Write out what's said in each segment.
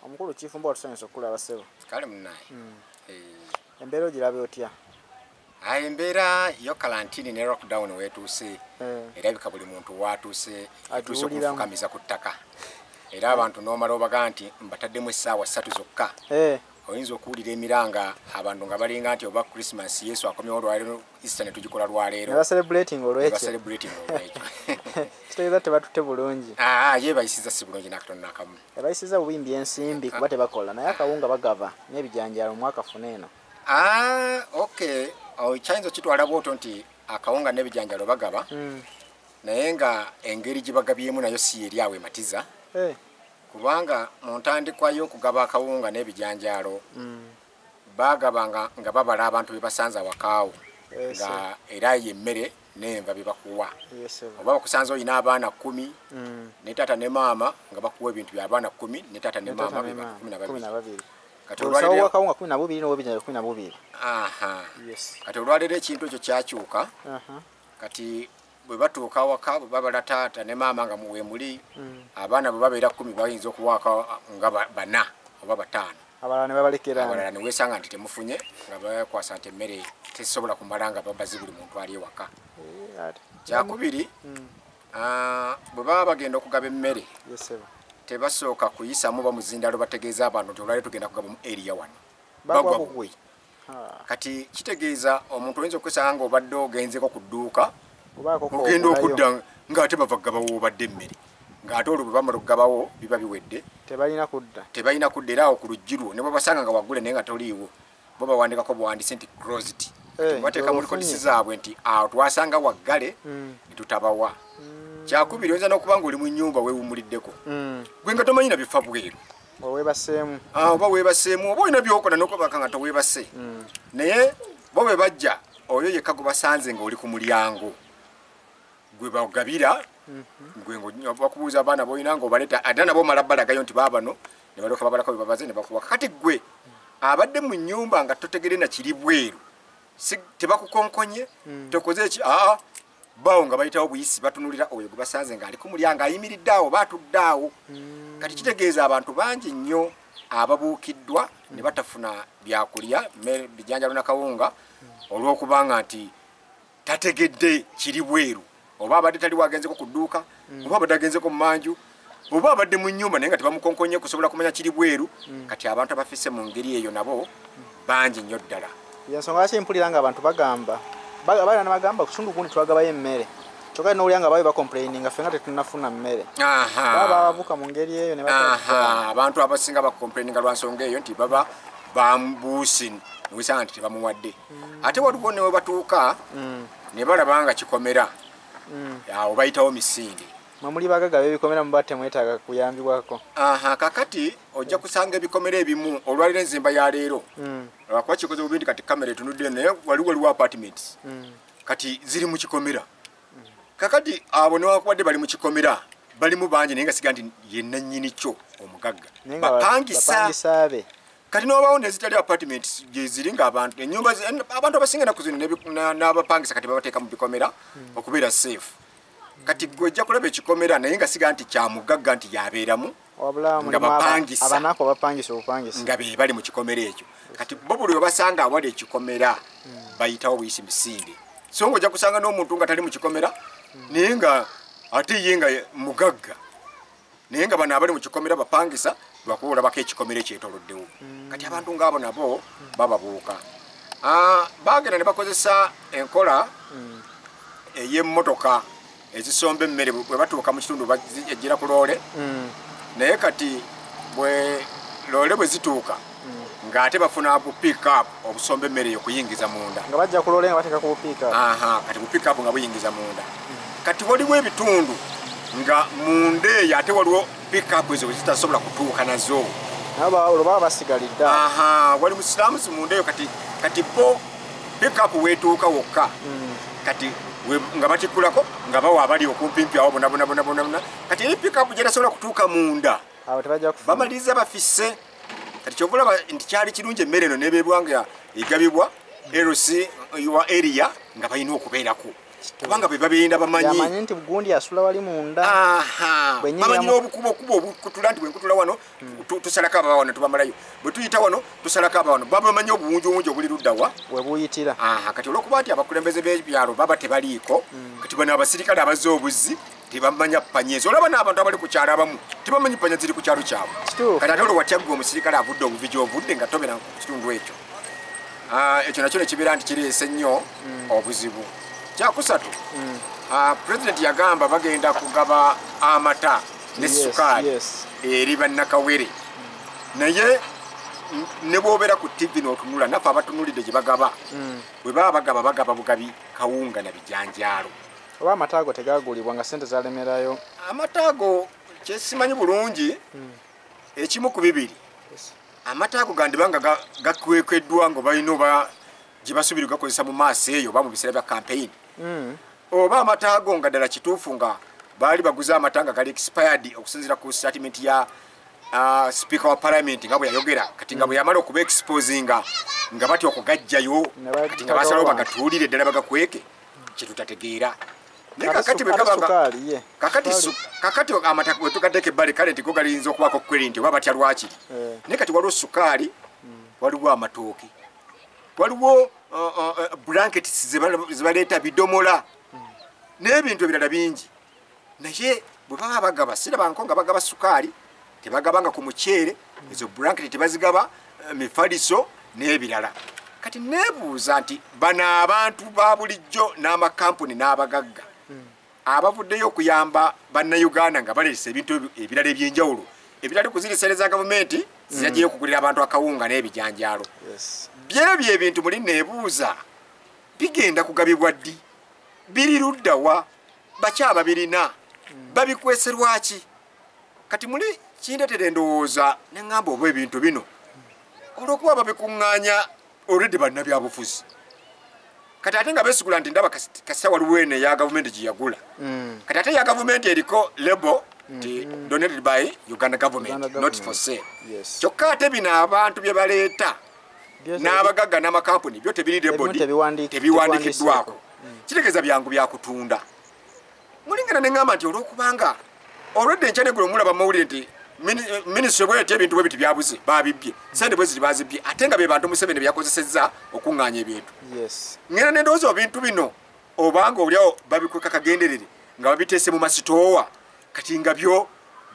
omukulu kifumba otusanyusa okulaba ssebo. Kale munnaye. Embeera ogirabe otya? Embeera yo karantini ne lockdown wetuuse erabika buli muntu watuuse atuuse okufukamiza ku ttaka. Era abantu n'omala obaga nti mbataddemu essaawa 3 zokka. Oyinza okuwulira emiranga abantu nga balinga nti oba Christmas Yesu akomyewo olwaleero Easter ne tugikola lwaleero. Ba celebrating olwekyo. Kitegeeza tebatutte bulungi. Ye bayisiza si bulungi nakatono nakamu. Bayisiza bubimbi ensimbi kuba tebakola naye akawunga bagava n'ebijanjaalo mwaka funa eno. Okay. Kyayinza kitwala bw'otyo nti akawunga n'ebijanjaalo bagaba. Naye nga engeri gye bagabyemu nayo si eri awo ematiza. Kubanga mu ntandikwa y'okugaba akawunga n'ebijanjaalo bagabanga nga babala abantu be basanza wakaawo nga era y'emmere n'enva bye bakuwa. Oba bakusanza oyina abaana 10 ne taata ne maama nga bakuwa ebintu by'abaana 10 ne taata ne maama be 12. Kati olwaleero akawunga 12 n'obijanjaalo 12. Kati olwaleero ekintu ekyo kyakyuka. Kati bwe batuuka waka babala taata ne maama nga muwe muli abaana bwe babeera 10 bayinza okuwaaka nga 4 oba 5. Abalala ne babalekera. Abalala ne weesanga nti temufunye nga bakwasa nti emmere tesobola kumala nga babazi buli muntu ali ewaka. Kyakubiri bwe baba bagenda okugaba emmere tebasooka kuyisamu bamuzindalo bategeeza abantu nti olwaleero tugenda kugaba mu area wano. Bagwa bugwe. Kati kitegeeza omuntu oyinza okwesanga nga obadde ogenzeko ku dduuka ogenda okudda ng'ate bava kugabawo obadde emmere ng'ate olwo bwe bamala okugabawo biba biwedde tebalina kudda era awo ku luggi lwo ne bwe basanga nga waggule naye nga toliiwo bo bawandikako buwandiise nti closed bateeka mu likodisi zaabwe nti awo twasanga waggale ne tutabawa. Kyakubiri oyinza n'okuba nga oli mu nnyumba weewumuliddeko gwe nga tomanyi na bifa bweru oba weebaseemu oba olina byokola n'okubaka nga toweebase naye bo bwe bajja oyo yekka gwe basanze ng'oli ku mulyango gwe bagabira gwe bakubuuza abaana boyina ng'obaleeta ate nabo omala balagayo nti baabano ne balyoka babalako be babaze ne bakuwa. Kati gwe abadde mu nnyumba nga totegere na kiri bweru tebakukonkonye tokoze eki bawo nga bayitawo buyisi batunulira oyo gwe basanze ng'ali ku mulyango ayimiridde awo batudde awo. Kati kitegeeza abantu bangi nnyo ababuukiddwa ne batafuna byakulya bijanjalo nakawunga olw'okubanga nti tategedde kiri bweru oba abadde tali wagenzeko ku dduuka oba abadde agenzeko mu manju oba abadde mu nnyumba naye nga tebamukonkonye kusobola kumanya kiri bweru. Kati abantu abafise mu ngeri eyo nabo bangi nnyo ddala. Yensonga lwaki mpulira nga abantu bagamba abaana ne bagamba kusundu gundi twagabayo emmere kyokka n'owulira nga babe bacomplaininga ffe nga tetunnafuna mmere baba babuuka mu ngeri eyo ne abantu abasinga bacomplaininga lwa nsonga eyo nti baba bambuusi niwisanga nti tebamuwadde. Ate waliwo ne we batuuka ne balaba nga kikomera awo bayitawo misinde muli bagagaba ebikomera muba temwetaaga kuyambibwako. Kakati ojja kusanga ebikomera ebimu olwaliro enzimba ya leero lwakuba kikoze bubi nti kati kamera etunudde naye waliwo apartments kati ziri mu kikomera. Kakati abo newankubadde bali mu kikomera balimu bangi naye nga siga nti yenna nnyini kyo omugagga bapangisa be. Kati n'obaawo nezitali apartments gye ziri ng'abantu ennyumba abantu abasinga ennaku zino n'abapangisa kati babateeka mu bikomera okubeera safe. Kati gwe ojja kulaba ekikomera naye nga siga nti kya mugagga nti yabeeramu nga bapangisa nga be bali mu kikomera ekyo. Kati bo buli we basanga awali ekikomera bayitawo buyisi misinde. So ng'ojja kusanga n'omuntu nga tali mu kikomera naye nga ate ye nga mugagga naye nga bano abali mu kikomera bapangisa lwakuba olabako ekikomera ekyetoloddewo. Kati abantu ng'abo nabo bababuuka. Bagenda ne bakozesa enkola ey'emmotoka ezisomba emmere bwe batuuka mu kitundu ejjira ku loole naye kati bwe loole bwe zituuka ng'ate bafuna bu pick up obusomba emmere eyo kuyingiza munda nga bajja ku loole nga bateeka ku pick up. Kati bu pick up nga buyingiza munda. Kati waliwo ebitundu nga munda eyo ate waliwo pick up ezo zitasobola kutuuka nazo olwo basigalidde wali musiraamu si munda eyo. Kati bo pick up weetuuka wokka kati nga batikulako nga bawa abali okumpimpi awo bonna. Kati eri pick up gyetasobola kutuuka munda bamaliriza bafisse. Kati kyova olaba nti kyali kirungi emmere eno nebeebwa nga egabibwa LC wa area nga balina okubeerako kubanga be babenda bamanyi yamanyi nti bugundi asula wali munda bamanyi obukubo kutula nti bwenkutula wano tusalako ababa wano tubamalayo bwe tuyita wano tusalako aba wano baba bamanyi obuwunjiwunji obuli luddawa we buyitira kati olwokuba nti abakulembeze b'ebyalo baba tebaliiko kati bano abasirikale abazze obuzzi tebamanya panyezi olaba n'abantu abali ku kyalo abamu tebamanyi panya ziri ku kyalo kyabwe kati ate olwo watyaggwa omusirikale avudde obuviji ovudde nga tobera ku kitundu ekyo ekyo nakyo nekibeera nti kireese nnyo obuzibu kyakusatu pulezidenti yagamba bagenda kugaba amata ne sukaali eri bannakawere naye ne bw'obeera ku tv n'otunula naffe abatunulidde gye bagaba bwe baba bagaba bugabi kawunga na bijanjaalo oba amata ago tegagulibwa nga sente zalemerayo amata ago kyesimanyi bulungi ekimu ku bibiri amata ago gandibanga gakwekeddwa nga balina oba gye basuubira gakozesa mu maaso eyo oba mu biseera bya campaign oba amata ago nga ddala kituufu nga baali baguze amata nga gali expired okusinziira ku statement ya speaker wa parliament nga bwe yayogera kati nga bwe yamala okuba exposinga nga batya okugajjayo kati nga basalawo bagatuulire ddala bagakweke kyetutategeera kakati amata wetugaddeko ebbali kale nti go galinza okubaako kweri nti oba batya lwaki naye kati waliwo sukaali waliwo amatooke waliwo blankets zebaleeta bidomola n'ebintu ebirala bingi naye bwe baba bagaba sirabanko nga bagaba sukaali tebagabanga ku muceere ezo blanketi tebazigaba mifaliso n'ebirala kati nebuuza nti bano abantu ba bulijjo n'amakampuni n'abagagga abavuddeyo okuyamba bannayuganda nga baleese ebintu ebirala ebyenjawulo ebirali kuzirisereza gavumenti ziragiye okugulira abantu akawunga n'ebijanjaalo byebyo ebintu muli nebuuza bigenda kugabibwa ddi biri luddawa bakyaba birina babikwese lwaki kati muli kindeetera endowooza neŋŋamba oba ebintu bino olw'okuba babikuŋŋaanya already bannabyabufuzi kati ate nga besigula nti ndaba kasita waliwo eno eya gavumenti gye yagula kati ate ya gavumenti eriko lebo nti donated by Uganda government not for sale kyokka ate bino abantu bye baleeta n'abagagga n'amakampuni byo tebiri lebo tebiwandikiddwako kitegeeza byangu byakutunda mulingana neŋŋamba nti olw'okubanga already enkyaneggulo mulaba mawulire nti minisitule bweti ebintu bwe biti byabuze babibye sente bwe ziri bazibye ate nga be bantu Museveni byakozesezza okuŋŋaanya ebintu ngera n'endowooza ebintu bino obanga olyawo babikweka kagenderere nga babiteese mu masitoowa kati nga byo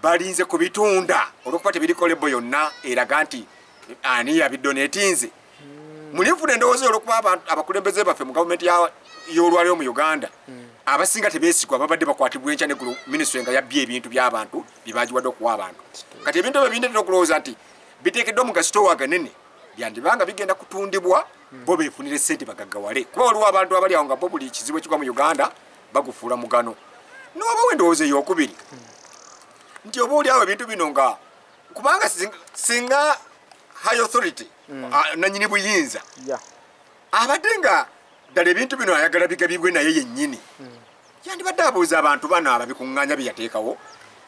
balinze kubitunda olw'okuba tebiriko lebo yonna eraga nti ani yabidonetinze mulinfuna endowooza olw'okuba abakulembeze baffe mu gavumenti y'olwaliro mu Uganda abasinga tebeesigwa babadde bakwatibwa enkya neggulu minisitule nga yabbye ebintu by'abantu byebagiwadde okuwa abantu kati ebintu ebyo bindeetera okulowooza nti biteekeddwa mu gasitoowa ganene byandibanga bigenda kutundibwa bo beefunire ssente bagaggawale kuba waliwo abantu abali awo nga bo buli kizibu ekigwa mu Uganda bagufuula mugano n'obawo endowooza ey'okubiri nti oba oliawo ebintu bino nga kubanga singa high authority nanyini buyinza abadde nga ddala ebintu bino ayagala bigabibwe naye yennyini yandibadde abuuza abantu bano ababikuŋŋaanya bye yateekawo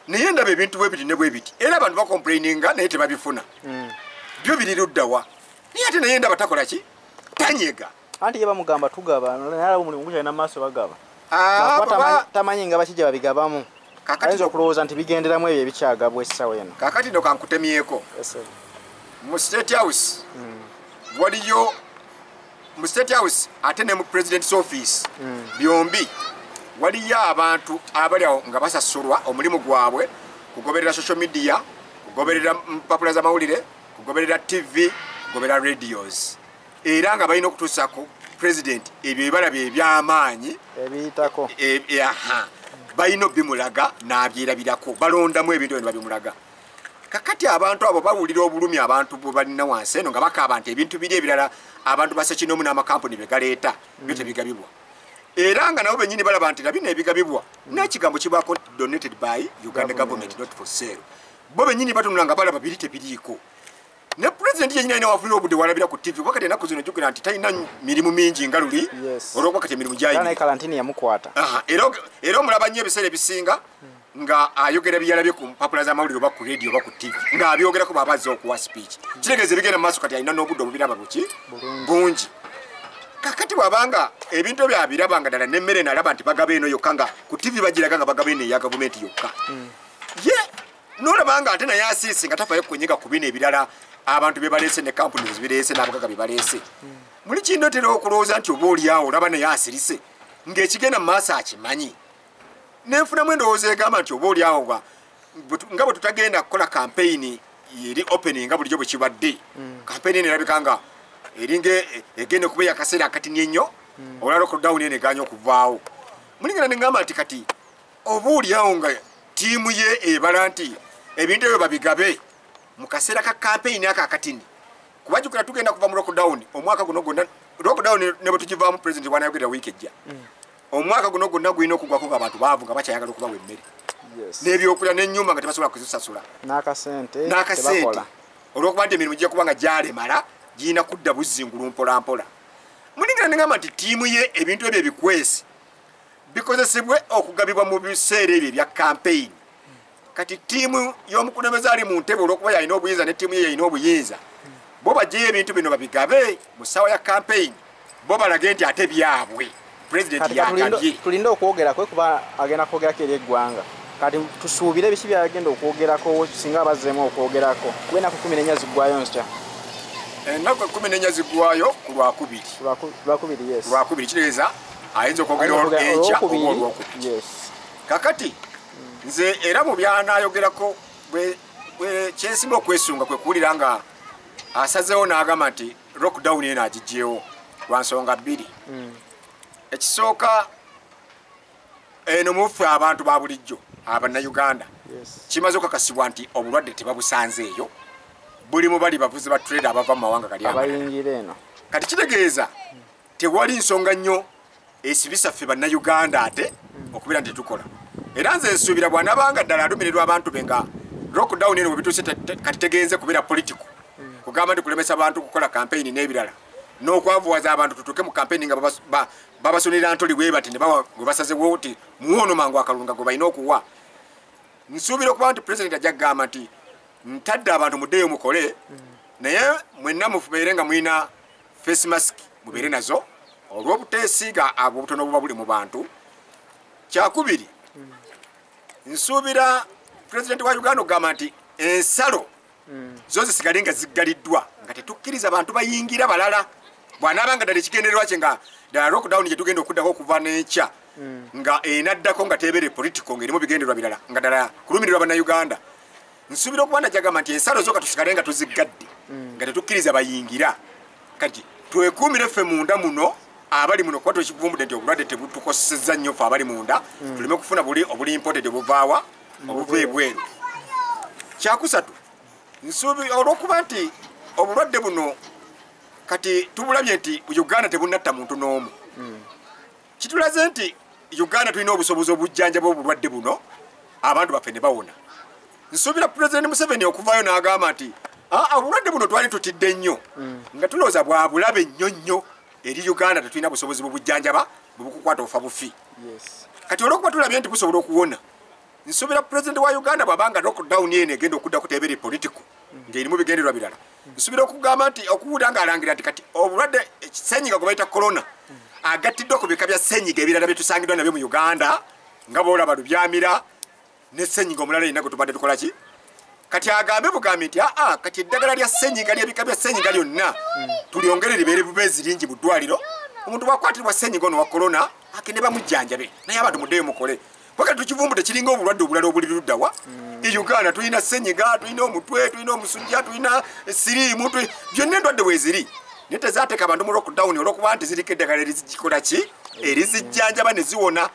naye ndaba ebintu bwe biti ne bwe biti era abantu bakomplaininga naye tebabifuna byo biri luddawa naye ate naye ndaba takola ki tanyega anti ye bamugamba tugaba naye alaba omulimu gukyalina maaso bagaba tamanyi nga bakijja babigabamu ayinza okulowooza nti bigenderamu ebyo ebikyagabwa essaawa eno kakati no kankutemyeko mu state house waliyo mu state house ate ne mu president's office byombi waliyo abantu abali awo nga basasulwa omulimu gwabwe kugoberera social media kugoberera mpapula z'amawulire kugoberera tv kugoberera radios era nga balina okutuusako president ebyo ebalaba ebyamaanyi ebiyitako balina bimulaga n'abyerabirako balondamu ebintu bino babimulaga kakati abantu abo bawulira obulumi abantu bwe balina wansi eno nga bakaaba nti ebintu biri ebirala abantu basekinomu n'amakampuni begaleeta byo tebigabibwa era nga nabo bennyini balaba nti nabino ebigabibwa n'ekigambo kibaako donated by Uganda government not for sale bo bennyini batunula nga balaba biri tebiriiko ne pulezidenti yennyini alina wafunira obudde walabira ku tv wakati ennaku zino jjukira nti talina mirimu mingi nga luli olw'okuba kati emirimu gyayina kalantini yamukwata era omulaba nnyo ebiseera ebisinga nga ayogera byalabye ku mpapula z'amawulire oba ku radio oba ku tv ng'abyogerako baba azze okuwa speech kitegeeza ebigenda mu maaso kati alina n'obudde obubiraba buki bungi kakati wabanga ebintu bya birabanga dala nemmere nalaba nti bagabe eno yokka nga ku TV bagiraga nga bagabe eno ya government yokka ye nolabanga ate naye Asisi nga tafayo kunyega ku bino ebirala abantu bebalese ne companies birese n'abagaga bebalese muli kindotera okulowooza nti oba oli awo olaba naye asirise ng'ekigenda mu maaso akimanyi nenfunamu endowooza egamba nti oba oli awo nga bwe tutagenda kukola campaign eri opening nga bulijjo bwe kibadde campaign eno erabika nga eringa egenda okubeera akaseera akatini ennyo olwa lockdown eno eganya okuvaawo mulingana ne ngamba nti kati oba oli awo nga tiimu ye ebala nti ebintu ebyo babigabe mu kaseera ka campaign ako akatini kubajjukira tugenda kuva mu lockdown omwaka guno gwonna lockdown ne bwe tukivaamu president wanayogera wiiki ejja omwaka guno gwonna gulina okugwako ng'abantu baavu nga bakyayagala okubawa emmere n'ebyokulya n'ennyumba nga tebasobola kuzisasula n'akasente olw'okuba nti emirimu gijja kuba nga gyalemala girina kudda buzzingulu mpolampola mulingana ne ngamba nti tiimu ye ebintu ebyo ebikwesi bikozesebwe okugabibwa mu biseera ebyo ebya campaign kati tiimu y'omukulembeze ali mu ntebe olw'okuba yalina obuyinza ne tiimu ye yalina obuyinza bo bajjeyo ebintu bino babigabe mu ssaawa ya campaign bo balage nti ate byabwe pulezidenti yagabye tulinde okwogerakwe kuba agenda kwogerako eri eggwanga kati tusuubire biki byagenda okwogerako singa abazzeemu okwogerako kuba ennaku 14 ziggwayo nsya ennaku 14 ziggwayo ku lwakubiri kitegeeza ayinza okwogera enkya oba olwokubiri kakati nze era mu byanayogerako kyensinga okwesunga kwe kuwulira nga asazeewo n'agamba nti lockdown eno agiggyewo lwa nsonga bbiri ekisooka eno muffe abantu ba bulijjo abannayuganda kimaze okukakasibwa nti obulwadde tebabusanzeeyo buli mu bali bavuzi ba trade abava mu mawanga gali abayingira eno kati kitegeeza tewali nsonga nnyo esibisa ffe bannayuganda ate okubeera nti tukola era nze nsuubira bw'anabanga ddala alumirirwa abantu be nga lockdown eno bwe bituuse kati tegenze kubeera politiko kugamba nti kulemesa abantu kukola campaign n'ebirala n'okwavuwaza abantu tutuuke mu campaign nga babasonera ntoli bwe bati ne bawa gwe basazewo nti muwono mangu akalunga gwe balina okuwa nsuubira okuba nti president ajja kugamba nti ntadde abantu muddeyo mukole naye mwenna mubeere nga mulina face mask mubeere nazo olw'obuteesiiga abo obutono buba buli mu bantu kyakubiri nsuubira president wa Uganda okugamba nti ensalo zo zisigale nga ziggaliddwa nga tetukkiriza abantu bayingira balala bw'anaabanga ddala ekigendererwa kye nga ddala lockdown gye tugenda okuddako okuva n'ekya nga enaddako nga tebeere politiko ng'erimu bigendererwa birala nga ddala kulumirirwa bannayuganda nsuubira okuba najagamba nti ensalo zo katusigale nga tuziggadde nga tetukkiriza bayingira kati twekuumire ffe munda muno abali muno kuba twekikuvumbudde nti obulwadde tebutukosezza nnyo ffe abali munda tuleme kufuna buli obuli imported obuvaawa obuva ebweru kyakusatu nsuubira olw'okuba nti obulwadde buno kati tubulabye nti Uganda tebunatta muntu n'omu kitulaze nti Uganda tulina obusobozi obujjanjaba obulwadde buno abantu baffe ne bawona nsuubira President Museveni okuvaayo n'agamba nti obulwadde buno twali tutidde nnyo nga tulowooza bwabulabe nnyo nnyo eri Uganda tetulina busobozi bubujjanjaba bubukukwata ofa bufi kati olw'okuba tulabye nti busobola okuwona nsuubira President wa Uganda bw'abanga lockdown eno egenda okudda kuteebera politiko ng'erimu bigendererwa birala nsuubira okugamba nti okuwulira ng'alangira nti kati obulwadde ssenyiga gwe bayita corona agattiddwa ku bika bya ssenyiga ebirala bye tusangiddwa nabyo mu Uganda nga boolaba lubyamira ne ssenyiga omulala yenna gwe tubadde tukola ki kati agambe bugambi nti kati eddagala lya ssenyiga ly'ebika bya ssenyiga lyonna tulyongere libeere bubeezi lingi mu ddwaliro omuntu bwakwatirwa ssenyiga ono wa corona akende bamujjanjabe naye abantu muddeyo mukole wakati tukivumbudde kiringa obulwadde obulala obuli luddawa e Uganda tulina ssenyiga tulina omutwe tulina omusujja tulina siriimu byonna endwadde weeziri naye tezaateeka abantu mu lockdown olw'okuba nti ziriko eddagala erizigikola ki erizijjanjaba ne ziwona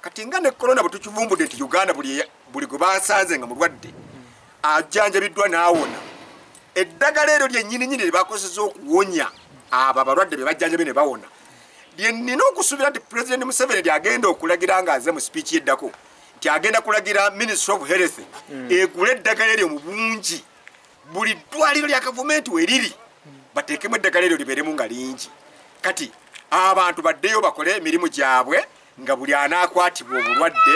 kati nga ne corona bwe tukivumbudde nti Uganda buli gwe basanze nga mulwadde ajjanjabiddwa n'awona eddagala eryo lyennyininyini lye bakozesa okuwonya abo abalwadde be bajjanjabe ne bawona nina okusuubira nti President Museveni lyagenda okulagira ng'aze mu speech yeddako nti agenda kulagira Ministry of Health egule eddagala eryo mu bungi buli ddwaliro lya gavumenti weriri bateekemu eddagala eryo libeeremu nga lingi kati abantu baddeyo bakole emirimu gyabwe nga buli anaakwatibwa obulwadde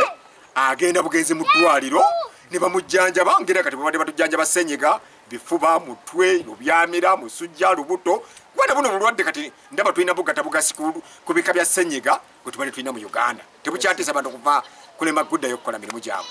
agenda bugenzi mu ddwaliro ne bamujjanjaba ngera kati babadde batujjanjaba ssenyiga bifuba mutwe lubyamira musujja lubuto kubanga buno bulwadde kati ndaba tulina bugatta bugasi ku bika bya ssenyiga bwe tubale tulina mu Uganda tebukyatesa bantu kuva kulema kuddayo okukola mirimu gyabwe